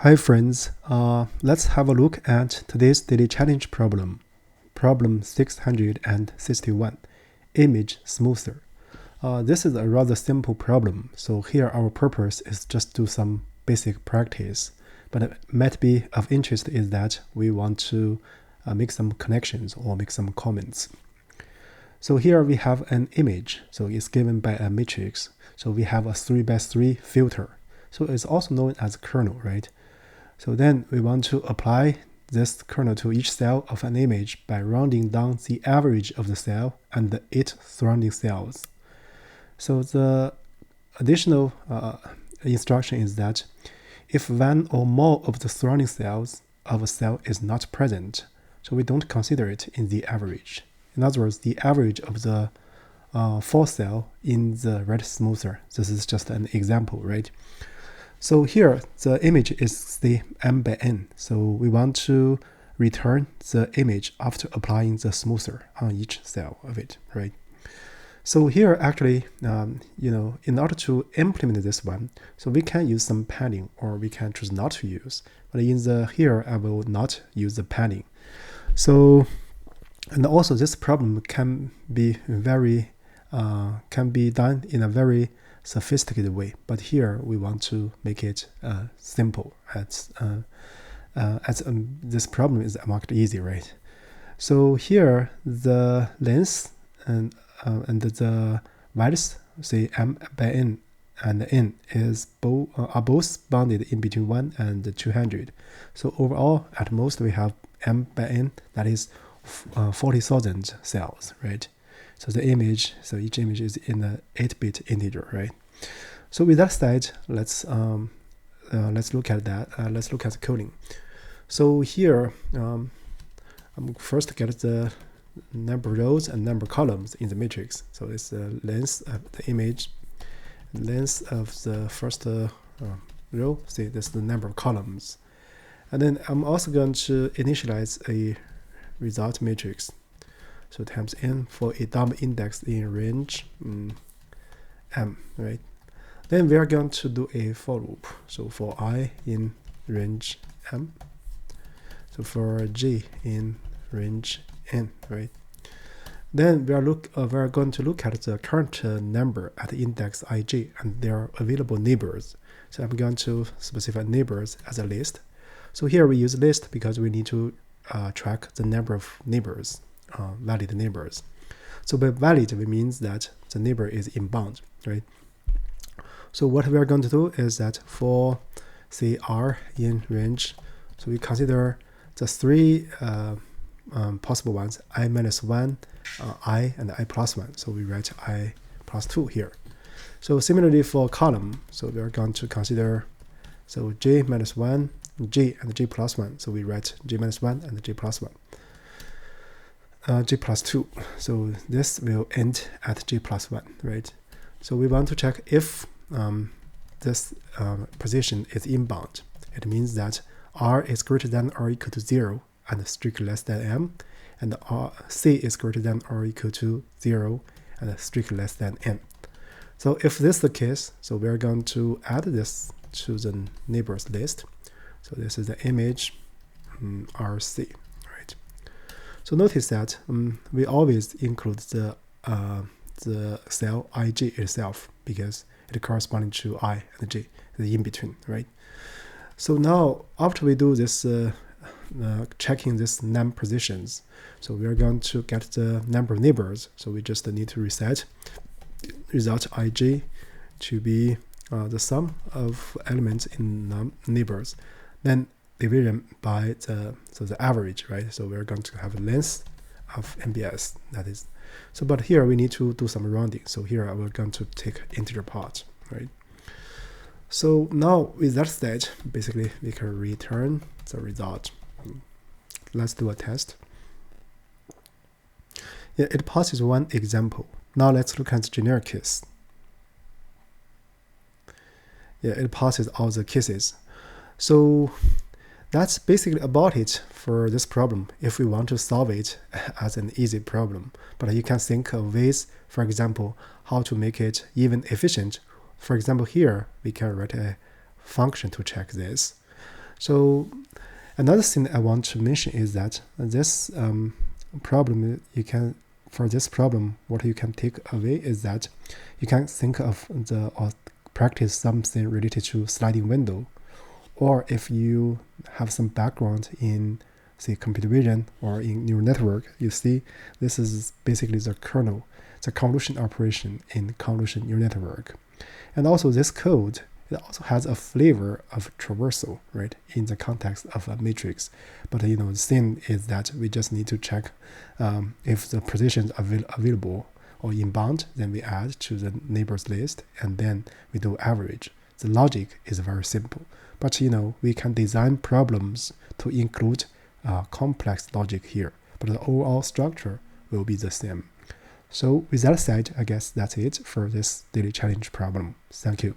Hi friends, let's have a look at today's daily challenge problem. Problem 661, image smoother. This is a rather simple problem, so here our purpose is just do some basic practice. But it might be of interest is that we want to make some connections or make some comments. So here we have an image, so it's given by a matrix. So we have a 3x3 filter. So it's also known as kernel, right? So then we want to apply this kernel to each cell of an image by rounding down the average of the cell and the 8 surrounding cells. So the additional instruction is that if one or more of the surrounding cells of a cell is not present, so we don't consider it in the average. In other words, the average of the 4 cell in the red smoother. This is just an example, right? So here, the image is the m by n. So we want to return the image after applying the smoother on each cell of it, right? So here, actually, in order to implement this one, so we can use some padding or we can choose not to use. But here, I will not use the padding. So, and also this problem can be done in a very sophisticated way, but here we want to make it simple as this problem is marked easy, right? So here the length and the width, say m by n and n are both bounded in between 1 and 200. So overall, at most we have m by n, that is 40,000 cells, right? So each image is in an 8-bit integer, right? So with that said, let's look at that. Let's look at the coding. So here, I'm first get the number rows and number columns in the matrix. So it's the length of the image, length of the first row. See, that's the number of columns. And then I'm also going to initialize a result matrix. So times n for a double index in range m, right? Then we are going to do a for loop. So for I in range m, so for j in range n, right? Then we are going to look at the current number at the index ij and their available neighbors. So I'm going to specify neighbors as a list. So here we use list because we need to track the number of neighbors. Valid neighbors. So by valid, it means that the neighbor is in bound, right? So what we are going to do is that for, say, r in range, so we consider the 3 possible ones, I minus 1, I, and I plus 1. So we write I plus 2 here. So similarly for column, so we are going to consider, so j minus 1, j, and j plus 1. So we write j minus 1 and j plus 1. J plus 2. So this will end at j plus 1, right? So we want to check if this position is inbound. It means that r is greater than or equal to 0 and strictly less than m, and c is greater than or equal to 0 and strictly less than n. So if this is the case, so we are going to add this to the neighbors list. So this is the image rc. So notice that we always include the cell ij itself because it corresponds to I and j, the in between, right? So now after we do this checking this num positions, so we are going to get the number of neighbors. So we just need to reset result ij to be the sum of elements in neighbors. Then division by the average, right? So we're going to have a length of MBS, that is. So but here we need to do some rounding. So here we're going to take integer part, right? So now with that said, basically we can return the result. Let's do a test. Yeah, it passes one example. Now let's look at the generic case. Yeah, it passes all the cases. So that's basically about it for this problem if we want to solve it as an easy problem. But you can think of ways, for example, how to make it even efficient. For example, here we can write a function to check this. So another thing I want to mention is that this problem, for this problem, what you can take away is that you can think of or practice something related to sliding window, or if you have some background in, say, computer vision or in neural network, you see this is basically the kernel, the convolution operation in convolution neural network. And also this code, it also has a flavor of traversal, right, in the context of a matrix. But the thing is that we just need to check if the positions are available or in bound, then we add to the neighbors list, and then we do average. The logic is very simple. But we can design problems to include complex logic here, but the overall structure will be the same. So with that said, I guess that's it for this daily challenge problem. Thank you.